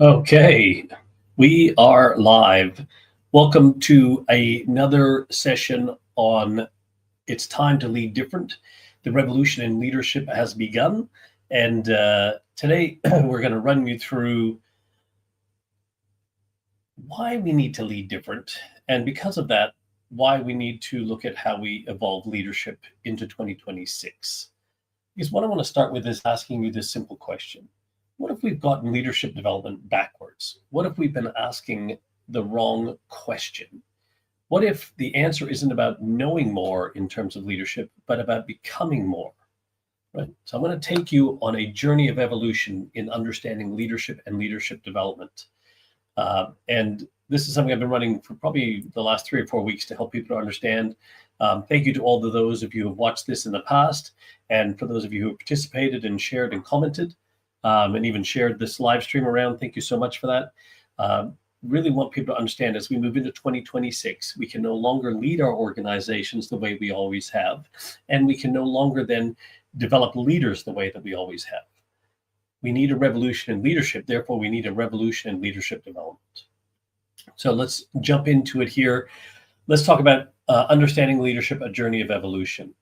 Okay, we are live. Welcome to another session on It's Time to Lead Different. The revolution in leadership has begun. And today we're going to run you through why we need to lead different. And because of that, why we need to look at how we evolve leadership into 2026. Because what I want to start with is asking you this simple question. What if we've gotten leadership development backwards? What if we've been asking the wrong question? What if the answer isn't about knowing more in terms of leadership, but about becoming more? Right. So I'm going to take you on a journey of evolution in understanding leadership and leadership development. And this is something I've been running for probably the last 3 or 4 weeks to help people to understand. Thank you to all of those of you who have watched this in the past, and for those of you who have participated and shared and commented, and even shared this live stream around. Thank you so much for that. Really want people to understand as we move into 2026, we can no longer lead our organizations the way we always have, and we can no longer then develop leaders the way that we always have. We need a revolution in leadership, therefore we need a revolution in leadership development. So let's jump into it here. Let's talk about understanding leadership, a journey of evolution.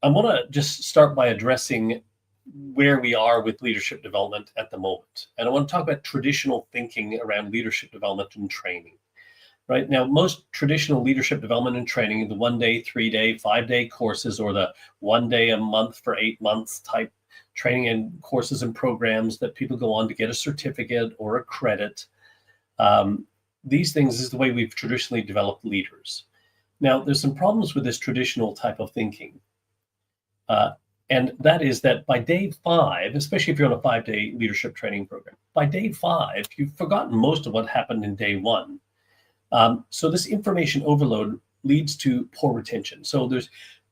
I want to just start by addressing where we are with leadership development at the moment. And I want to talk about traditional thinking around leadership development and training. Right now, most traditional leadership development and training, the 1 day, 3 day, 5 day courses, or the 1 day a month for 8 months type training and courses and programs that people go on to get a certificate or a credit. These things is the way we've traditionally developed leaders. Now, there's some problems with this traditional type of thinking. And that is that by day 5, especially if you're on a 5-day leadership training program, by day 5, you've forgotten most of what happened in day 1. So this information overload leads to poor retention. So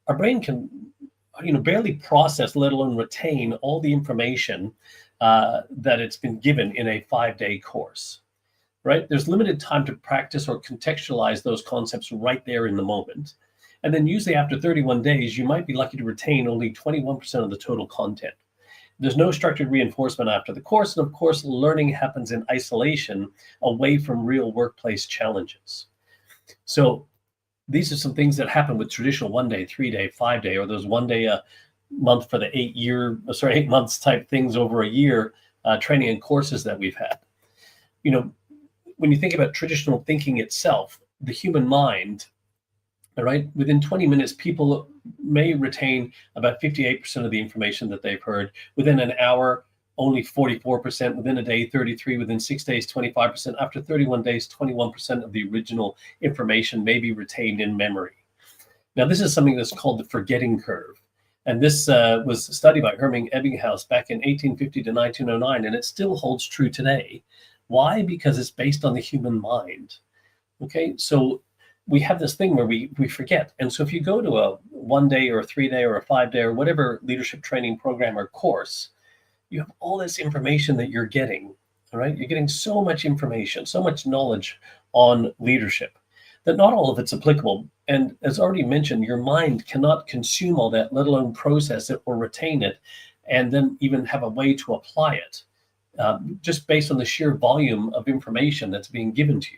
our brain can, barely process, let alone retain all the information that it's been given in a 5-day course. Right? There's limited time to practice or contextualize those concepts right there in the moment. And then usually after 31 days, you might be lucky to retain only 21% of the total content. There's no structured reinforcement after the course. And of course, learning happens in isolation away from real workplace challenges. So these are some things that happen with traditional 1 day, 3 day, 5 day, or those 1 day a month for the 8 months type things over a year training and courses that we've had. When you think about traditional thinking itself, the human mind, all right, within 20 minutes, people may retain about 58% of the information that they've heard. Within an hour, only 44%. Within a day, 33%. Within 6 days, 25%. After 31 days, 21% of the original information may be retained in memory. Now, this is something that's called the forgetting curve. And this was studied by Hermann Ebbinghaus back in 1850 to 1909, and it still holds true today. Why? Because it's based on the human mind. Okay, so we have this thing where we forget. And so if you go to a 1 day or a 3 day or a 5 day or whatever leadership training program or course, you have all this information that you're getting, all right? You're getting so much information, so much knowledge on leadership that not all of it's applicable. And as already mentioned, your mind cannot consume all that, let alone process it or retain it, and then even have a way to apply it, just based on the sheer volume of information that's being given to you.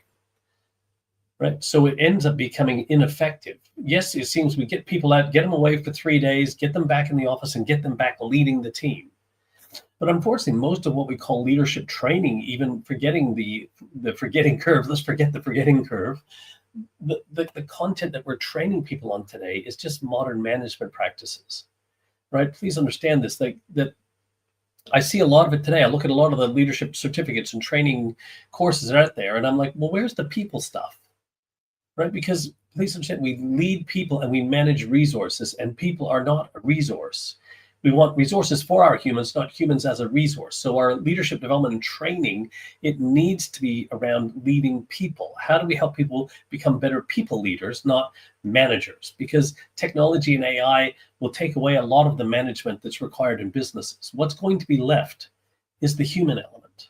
Right. So it ends up becoming ineffective. Yes, it seems we get people out, get them away for 3 days, get them back in the office and get them back leading the team. But unfortunately, most of what we call leadership training, even forgetting the forgetting curve, let's forget the forgetting curve, the content that we're training people on today is just modern management practices. Right. Please understand this, that I see a lot of it today. I look at a lot of the leadership certificates and training courses that are out there, and I'm like, well, where's the people stuff? Right? Because please understand, we lead people and we manage resources, and people are not a resource. We want resources for our humans, not humans as a resource. So our leadership development and training, it needs to be around leading people. How do we help people become better people leaders, not managers? Because technology and AI will take away a lot of the management that's required in businesses. What's going to be left is the human element.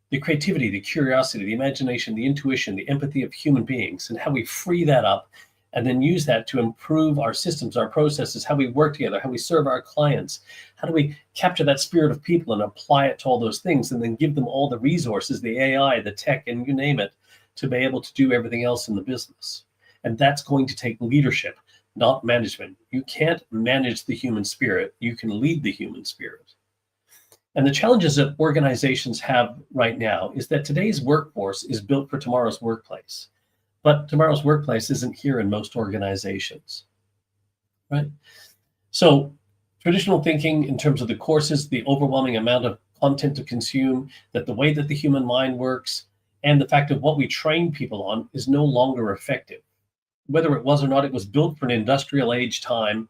The creativity, the curiosity, the imagination, the intuition, the empathy of human beings, and how we free that up and then use that to improve our systems, our processes, how we work together, how we serve our clients. How do we capture that spirit of people and apply it to all those things, and then give them all the resources, the AI, the tech, and you name it, to be able to do everything else in the business. And that's going to take leadership, not management. You can't manage the human spirit. You can lead the human spirit. And the challenges that organizations have right now is that today's workforce is built for tomorrow's workplace. But tomorrow's workplace isn't here in most organizations, right? So traditional thinking in terms of the courses, the overwhelming amount of content to consume, that the way that the human mind works, and the fact of what we train people on is no longer effective. Whether it was or not, it was built for an industrial age time,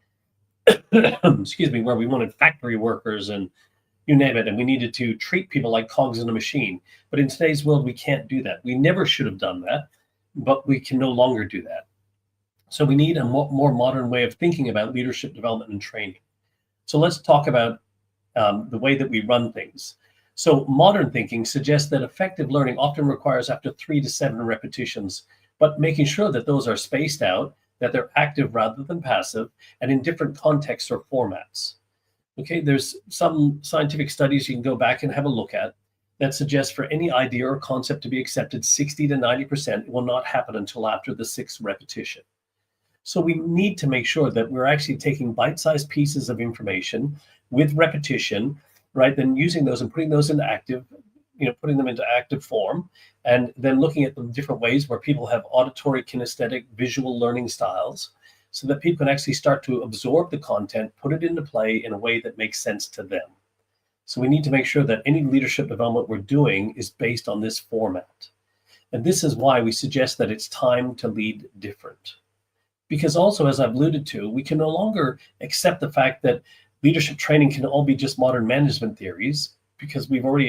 excuse me, where we wanted factory workers and you name it, and we needed to treat people like cogs in a machine. But in today's world, we can't do that. We never should have done that, but we can no longer do that. So we need a more modern way of thinking about leadership development and training. So let's talk about the way that we run things. So modern thinking suggests that effective learning often requires up to 3 to 7 repetitions, but making sure that those are spaced out, that they're active rather than passive, and in different contexts or formats. Okay, there's some scientific studies you can go back and have a look at that suggest for any idea or concept to be accepted 60 to 90%, it will not happen until after the 6th repetition. So we need to make sure that we're actually taking bite-sized pieces of information with repetition, right? Then using those and putting those into active, putting them into active form, and then looking at the different ways where people have auditory, kinesthetic, visual learning styles, so that people can actually start to absorb the content, put it into play in a way that makes sense to them. So we need to make sure that any leadership development we're doing is based on this format. And this is why we suggest that it's time to lead different. Because also, as I've alluded to, we can no longer accept the fact that leadership training can all be just modern management theories, because we've already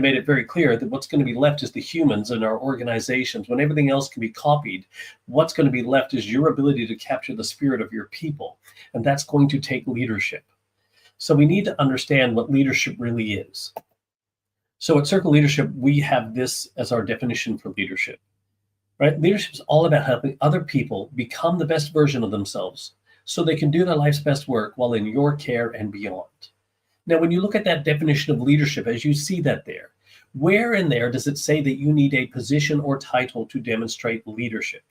made it very clear that what's going to be left is the humans in our organizations. When everything else can be copied, what's going to be left is your ability to capture the spirit of your people. And that's going to take leadership. So we need to understand what leadership really is. So at Circle Leadership, we have this as our definition for leadership, right? Leadership is all about helping other people become the best version of themselves so they can do their life's best work while in your care and beyond. Now, when you look at that definition of leadership, as you see that there, where in there does it say that you need a position or title to demonstrate leadership?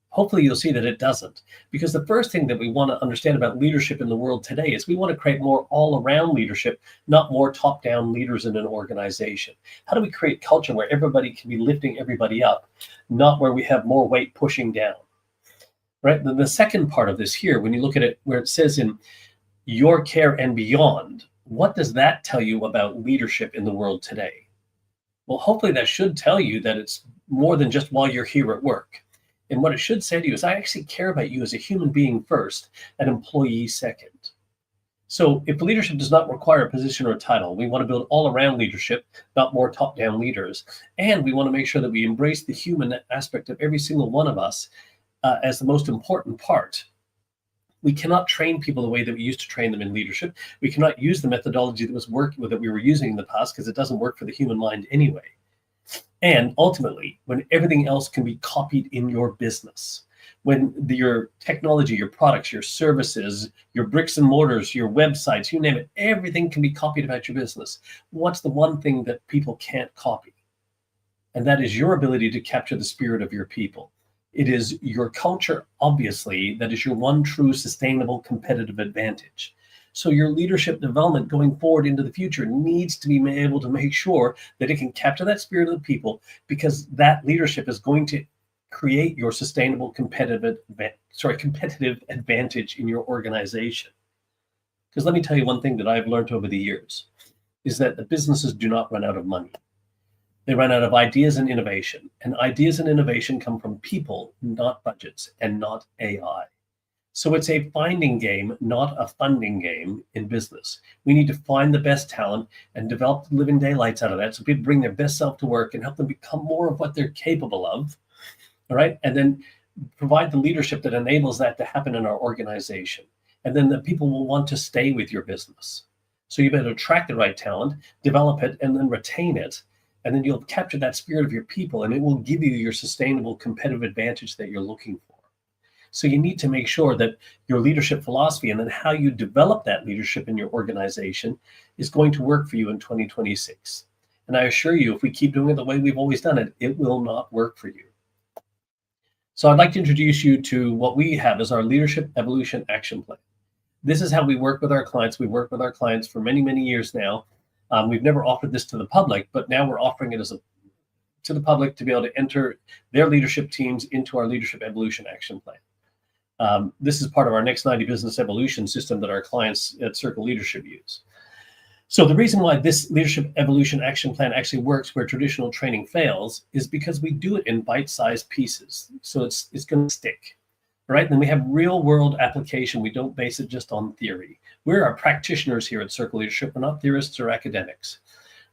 Hopefully you'll see that it doesn't, because the first thing that we want to understand about leadership in the world today is we want to create more all-around leadership, not more top-down leaders in an organization. How do we create culture where everybody can be lifting everybody up, not where we have more weight pushing down, right? Then the second part of this here, when you look at it, where it says in your care and beyond, what does that tell you about leadership in the world today? Well, hopefully that should tell you that it's more than just while you're here at work. And what it should say to you is, I actually care about you as a human being first, an employee second. So if leadership does not require a position or a title, we want to build all around leadership, not more top-down leaders. And we want to make sure that we embrace the human aspect of every single one of us as the most important part. We cannot train people the way that we used to train them in leadership. We cannot use the methodology that we were using in the past, because it doesn't work for the human mind anyway. And ultimately, when everything else can be copied in your business, when your technology, your products, your services, your bricks and mortars, your websites, you name it, everything can be copied about your business. What's the one thing that people can't copy? And that is your ability to capture the spirit of your people. It is your culture, obviously, that is your one true sustainable competitive advantage. So your leadership development going forward into the future needs to be able to make sure that it can capture that spirit of the people, because that leadership is going to create your sustainable competitive advantage in your organization. Because let me tell you one thing that I've learned over the years is that the businesses do not run out of money. They run out of ideas and innovation. And ideas and innovation come from people, not budgets, and not AI. So it's a finding game, not a funding game in business. We need to find the best talent and develop the living daylights out of that, so people bring their best self to work and help them become more of what they're capable of, all right? And then provide the leadership that enables that to happen in our organization. And then the people will want to stay with your business. So you better attract the right talent, develop it, and then retain it. And then you'll capture that spirit of your people, and it will give you your sustainable competitive advantage that you're looking for. So you need to make sure that your leadership philosophy and then how you develop that leadership in your organization is going to work for you in 2026. And I assure you, if we keep doing it the way we've always done it, it will not work for you. So I'd like to introduce you to what we have as our Leadership Evolution Action Plan. This is how we work with our clients. We've worked with our clients for many, many years now. We've never offered this to the public, but now we're offering it to the public to be able to enter their leadership teams into our Leadership Evolution Action Plan. This is part of our Next 90 Business Evolution system that our clients at Circle Leadership use. So the reason why this Leadership Evolution Action Plan actually works where traditional training fails is because we do it in bite-sized pieces. So it's going to stick, right? And then we have real-world application. We don't base it just on theory. We're our practitioners here at Circle Leadership. We're not theorists or academics,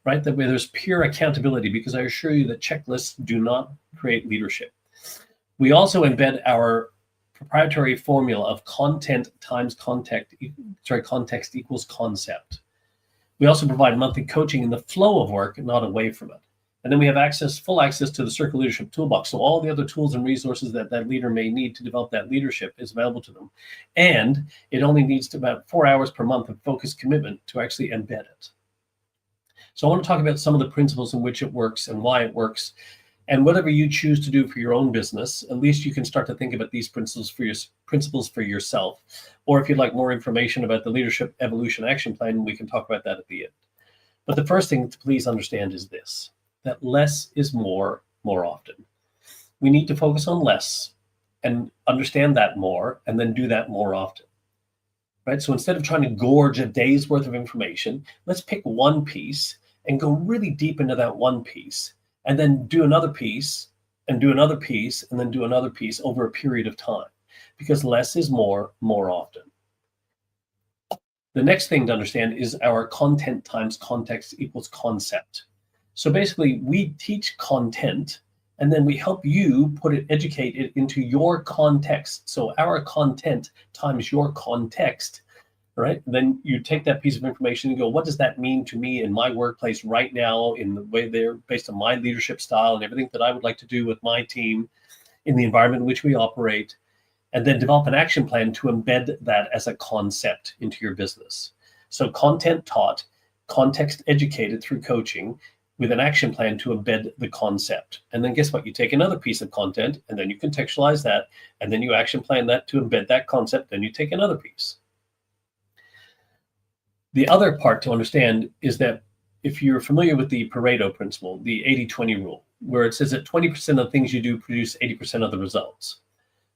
right? That way there's pure accountability, because I assure you that checklists do not create leadership. We also embed our proprietary formula of content times context equals concept. We also provide monthly coaching in the flow of work, not away from it. And then we have full access to the Circle Leadership Toolbox. So all the other tools and resources that that leader may need to develop that leadership is available to them. And it only needs to about 4 hours per month of focused commitment to actually embed it. So I want to talk about some of the principles in which it works and why it works. And whatever you choose to do for your own business, at least you can start to think about these principles for yourself. Or if you'd like more information about the Leadership Evolution Action Plan, we can talk about that at the end. But the first thing to please understand is this, that less is more often. We need to focus on less and understand that more, and then do that more often. Right? So instead of trying to gorge a day's worth of information, let's pick one piece and go really deep into that one piece, and then do another piece, and do another piece, and then do another piece over a period of time, because less is more often. The next thing to understand is our content times context equals concept. So basically, we teach content, and then we help you educate it into your context. So our content times your context, right? Then you take that piece of information and go, what does that mean to me in my workplace right now, in the way they're based on my leadership style and everything that I would like to do with my team in the environment in which we operate, and then develop an action plan to embed that as a concept into your business. So content taught, context educated through coaching, with an action plan to embed the concept. And then guess what? You take another piece of content, and then you contextualize that, and then you action plan that to embed that concept, then you take another piece. The other part to understand is that if you're familiar with the Pareto principle, the 80-20 rule, where it says that 20% of the things you do produce 80% of the results.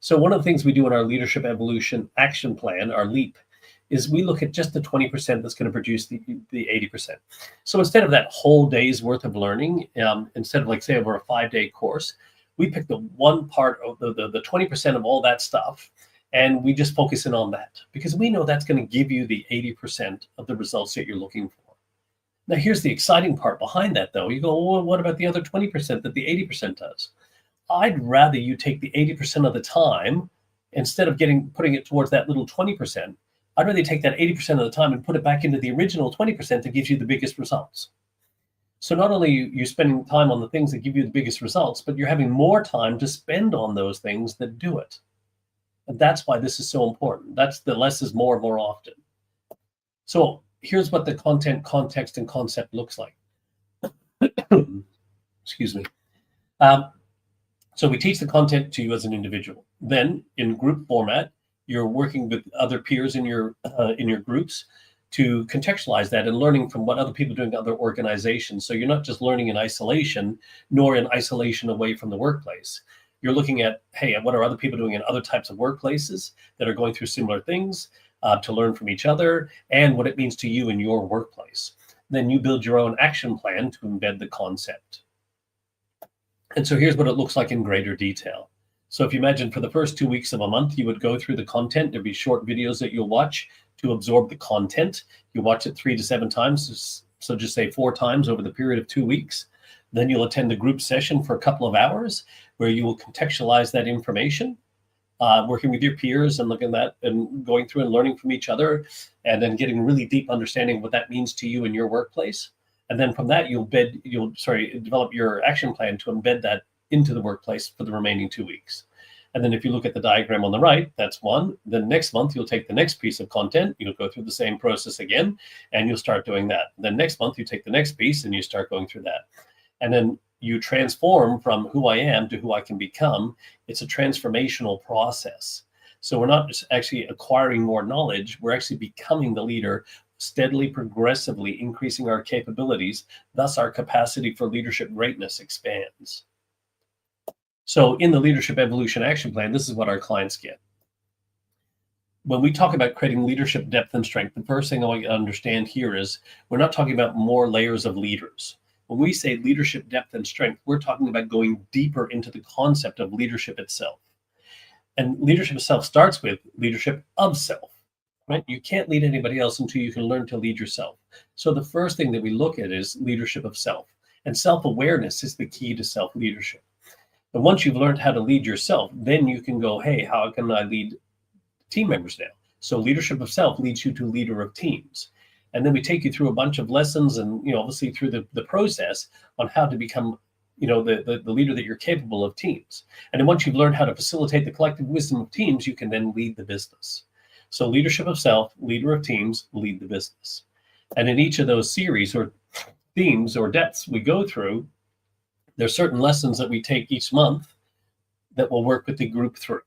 So one of the things we do in our Leadership Evolution Action Plan, our LEAP, is we look at just the 20% that's going to produce the 80%. So instead of that whole day's worth of learning, instead of, like, say, over a 5-day course, we pick the one part of the 20% of all that stuff, and we just focus in on that, because we know that's going to give you the 80% of the results that you're looking for. Now, here's the exciting part behind that, though. You go, well, what about the other 20% that the 80% does? I'd rather you take the 80% of the time, instead of putting it towards that little 20%, I'd rather take that 80% of the time and put it back into the original 20% that gives you the biggest results. So not only are you spending time on the things that give you the biggest results, but you're having more time to spend on those things that do it. And that's why this is so important. That's the less is more often. So here's what the content, context, and concept looks like. Excuse me. So we teach the content to you as an individual. Then in group format, you're working with other peers in your groups to contextualize that and learning from what other people are doing in other organizations. So you're not just learning in isolation, nor in isolation away from the workplace. You're looking at, hey, what are other people doing in other types of workplaces that are going through similar things, to learn from each other, and what it means to you in your workplace. Then you build your own action plan to embed the concept. And so here's what it looks like in greater detail. So if you imagine for the first 2 weeks of a month, you would go through the content. There'd be short videos that you'll watch to absorb the content. You watch it 3 to 7 times. So just say 4 times over the period of 2 weeks. Then you'll attend a group session for a couple of hours where you will contextualize that information, working with your peers and looking at that and going through and learning from each other, and then getting really deep understanding of what that means to you in your workplace. And then from that, you'll develop your action plan to embed that into the workplace for the remaining 2 weeks. And then if you look at the diagram on the right, that's one. Then next month, you'll take the next piece of content. You'll go through the same process again, and you'll start doing that. Then next month, you take the next piece and you start going through that. And then you transform from who I am to who I can become. It's a transformational process. So we're not just actually acquiring more knowledge, we're actually becoming the leader, steadily, progressively increasing our capabilities. Thus, our capacity for leadership greatness expands. So in the Leadership Evolution Action Plan, this is what our clients get. When we talk about creating leadership depth and strength, the first thing I want you to understand here is we're not talking about more layers of leaders. When we say leadership depth and strength, we're talking about going deeper into the concept of leadership itself. And leadership itself starts with leadership of self, right? You can't lead anybody else until you can learn to lead yourself. So the first thing that we look at is leadership of self. And self-awareness is the key to self-leadership. And once you've learned how to lead yourself, then you can go, hey, how can I lead team members now? So leadership of self leads you to leader of teams. And then we take you through a bunch of lessons and, obviously through the process on how to become, the leader that you're capable of teams. And then once you've learned how to facilitate the collective wisdom of teams, you can then lead the business. So leadership of self, leader of teams, lead the business. And in each of those series or themes or depths we go through, there's certain lessons that we take each month that will work with the group through.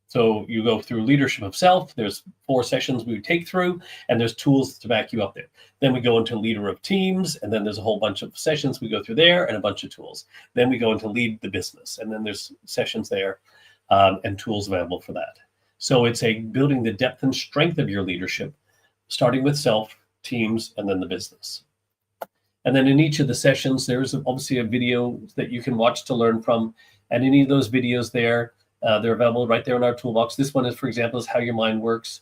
So you go through leadership of self, there's 4 sessions we take through, and there's tools to back you up there. Then we go into leader of teams, and then there's a whole bunch of sessions we go through there and a bunch of tools. Then we go into lead the business, and then there's sessions there and tools available for that. So it's a building the depth and strength of your leadership, starting with self, teams, and then the business. And then in each of the sessions, there's obviously a video that you can watch to learn from. And any of those videos there, they're available right there in our toolbox. This one is, for example, is how your mind works.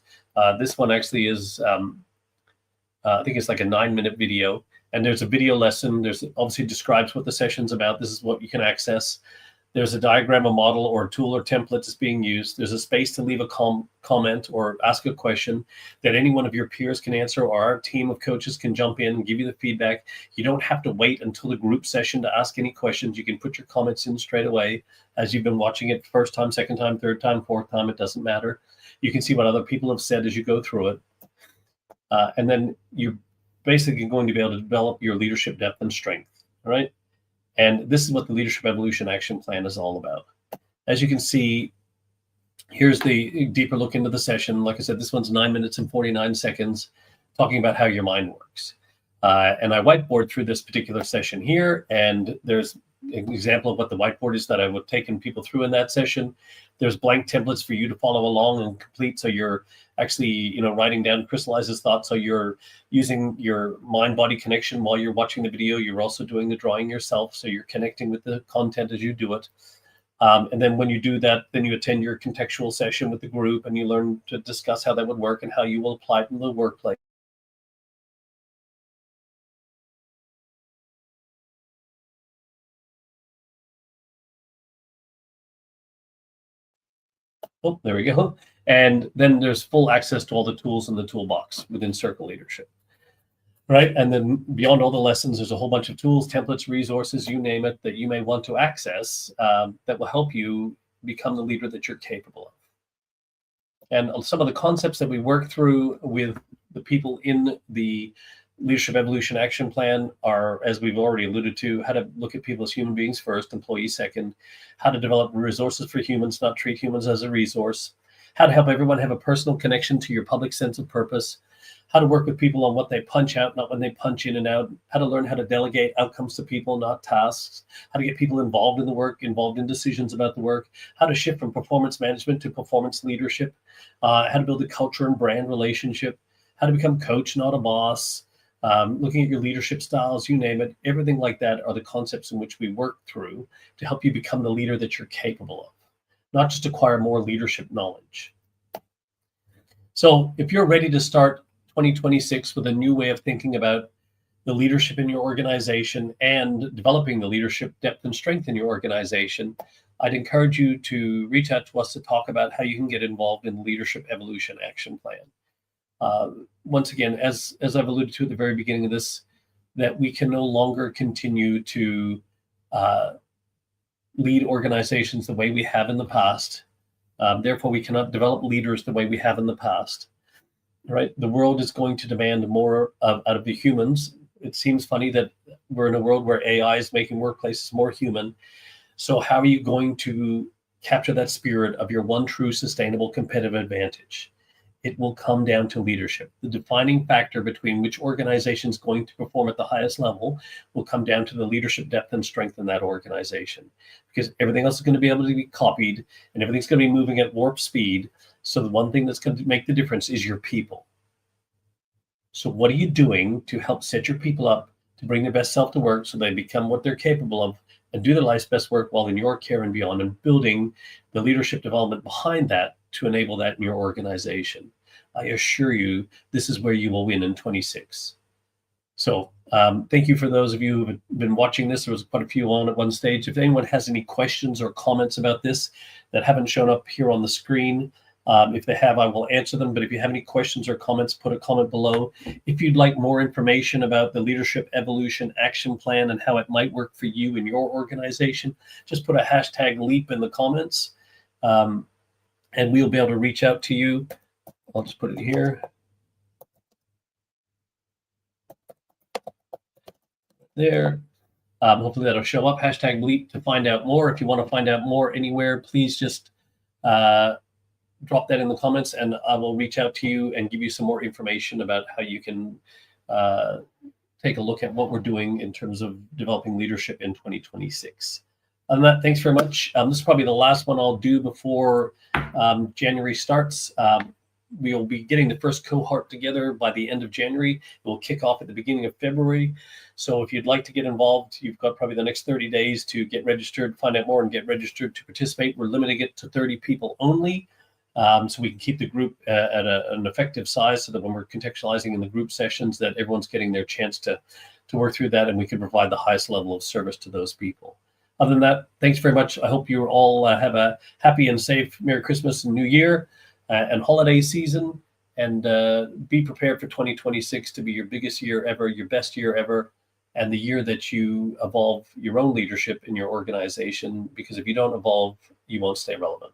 This one actually is, I think it's like a 9-minute video. And there's a video lesson. There's obviously describes what the session's about. This is what you can access. There's a diagram, a model, or a tool or template that's being used. There's a space to leave a comment or ask a question that any one of your peers can answer, or our team of coaches can jump in and give you the feedback. You don't have to wait until the group session to ask any questions. You can put your comments in straight away as you've been watching it first time, second time, third time, fourth time. It doesn't matter. You can see what other people have said as you go through it. And then you're basically going to be able to develop your leadership depth and strength, all right? And this is what the Leadership Evolution Action Plan is all about. As you can see, here's the deeper look into the session. Like I said, this one's 9 minutes and 49 seconds, talking about how your mind works. And I whiteboard through this particular session here, and there's an example of what the whiteboard is that I would take people through in that session. There's blank templates for you to follow along and complete. So you're actually, writing down crystallizes thoughts. So you're using your mind-body connection while you're watching the video. You're also doing the drawing yourself. So you're connecting with the content as you do it. And then when you do that, then you attend your contextual session with the group and you learn to discuss how that would work and how you will apply it in the workplace. Oh, there we go. And then there's full access to all the tools in the toolbox within Circle Leadership, right? And then beyond all the lessons, there's a whole bunch of tools, templates, resources, you name it, that you may want to access that will help you become the leader that you're capable of. And some of the concepts that we work through with the people in the Leadership Evolution Action Plan are, as we've already alluded to, how to look at people as human beings first, employees second, how to develop resources for humans, not treat humans as a resource, how to help everyone have a personal connection to your public sense of purpose, how to work with people on what they punch out, not when they punch in and out, how to learn how to delegate outcomes to people, not tasks, how to get people involved in the work, involved in decisions about the work, how to shift from performance management to performance leadership, how to build a culture and brand relationship, how to become coach, not a boss, looking at your leadership styles, you name it, everything like that are the concepts in which we work through to help you become the leader that you're capable of, not just acquire more leadership knowledge. So if you're ready to start 2026 with a new way of thinking about the leadership in your organization and developing the leadership depth and strength in your organization, I'd encourage you to reach out to us to talk about how you can get involved in the Leadership Evolution Action Plan. Once again, as I've alluded to at the very beginning of this, that we can no longer continue to lead organizations the way we have in the past Therefore, we cannot develop leaders the way we have in the past. Right? The world is going to demand more out of the humans. It seems funny that we're in a world where AI is making workplaces more human. So how are you going to capture that spirit of your one true sustainable competitive advantage? It will come down to leadership. The defining factor between which organization is going to perform at the highest level will come down to the leadership depth and strength in that organization, because everything else is going to be able to be copied and everything's going to be moving at warp speed. So the one thing that's going to make the difference is your people. So what are you doing to help set your people up to bring their best self to work so they become what they're capable of and do their life's best work while in your care and beyond, and building the leadership development behind that to enable that in your organization? I assure you, this is where you will win in 26. So thank you for those of you who have been watching this. There was quite a few on at one stage. If anyone has any questions or comments about this that haven't shown up here on the screen, if they have, I will answer them. But if you have any questions or comments, put a comment below. If you'd like more information about the Leadership Evolution Action Plan and how it might work for you in your organization, just put a hashtag LEAP in the comments, and we'll be able to reach out to you. I'll just put it here. There. Hopefully that'll show up, hashtag LEAP, to find out more. If you want to find out more anywhere, please just drop that in the comments and I will reach out to you and give you some more information about how you can take a look at what we're doing in terms of developing leadership in 2026. Other than that, thanks very much. This is probably the last one I'll do before January starts. We will be getting the first cohort together by the end of January. It will kick off at the beginning of February. So if you'd like to get involved, you've got probably the next 30 days to get registered, find out more, and get registered to participate. We're limiting it to 30 people only, so we can keep the group at an effective size, so that when we're contextualizing in the group sessions, that everyone's getting their chance to work through that, and we can provide the highest level of service to those people. Other than that, thanks very much. I hope you all have a happy and safe Merry Christmas and New Year and holiday season, and be prepared for 2026 to be your biggest year ever, your best year ever, and the year that you evolve your own leadership in your organization, because if you don't evolve, you won't stay relevant.